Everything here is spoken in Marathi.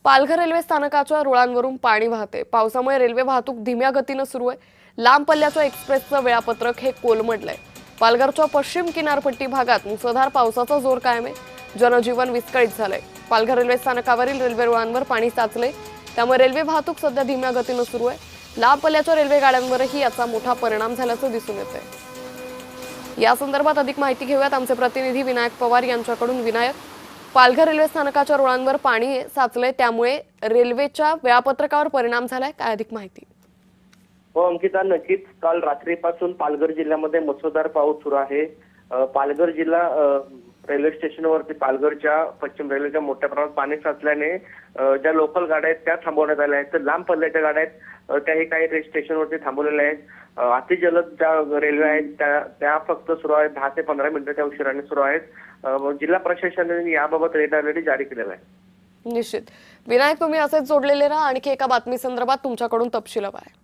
पालघर रेल्वे स्थानकाच्या रुळांवरून पाणी वाहते। पावसामुळे रेल्वे वाहतूक धीम्या गतीने सुरू आहे। लांब पल्ल्याच्या एक्सप्रेसचं वेळापत्रक हे कोलमडलंय। पालघरच्या पश्चिम किनारपट्टी भागात मुसळधार पावसाचा जोर कायम आहे। जनजीवन विस्कळीत झालंय। पालघर रेल्वे स्थानकावरील रेल्वे रुळांवर पाणी साचले, त्यामुळे रेल्वे वाहतूक सध्या धीम्या गतीने सुरू आहे। लांब पल्ल्याच्या रेल्वे गाड्यांवरही याचा मोठा परिणाम झाल्याचं दिसून येतंय। या संदर्भात अधिक माहिती घेऊयात आमचे प्रतिनिधी विनायक पवार यांच्याकडून। विनायक, पालघर रेल्वे स्थानकाच्या रुळांवर पाणी साचले, त्यामुळे रेल्वेच्या वेळापत्रकावर परिणाम झालाय, काय अधिक माहिती? हो अंकिता, नक्कीच काल रात्रीपासून पालघर जिल्ह्यामध्ये मुसळधार पाऊस सुरू आहे। पालघर जिल्हा रेल्वे स्टेशनवरती पालघरच्या पश्चिम रेल्वेच्या मोठ्या प्रमाणात पाणी साचल्याने ज्या लोकल गाड्या आहेत त्या थांबवण्यात आल्या आहेत, तर लांब पल्ल्याच्या गाड्या आहेत त्याही काही स्टेशनवरती थांबवलेल्या आहेत। अतिजलद ज्या रेल्वे आहेत त्या फक्त सुरू आहेत, 10 ते 15 मिनिटाच्या उशिराने सुरू आहेत। जिल्हा प्रशासनाने याबाबत रेड अलर्ट जारी केलेला आहे। निश्चित विनायक, तुम्ही असेच जोडलेले राहा। आणखी एका बातमी संदर्भात तुमच्याकडून तपशील हवा आहे।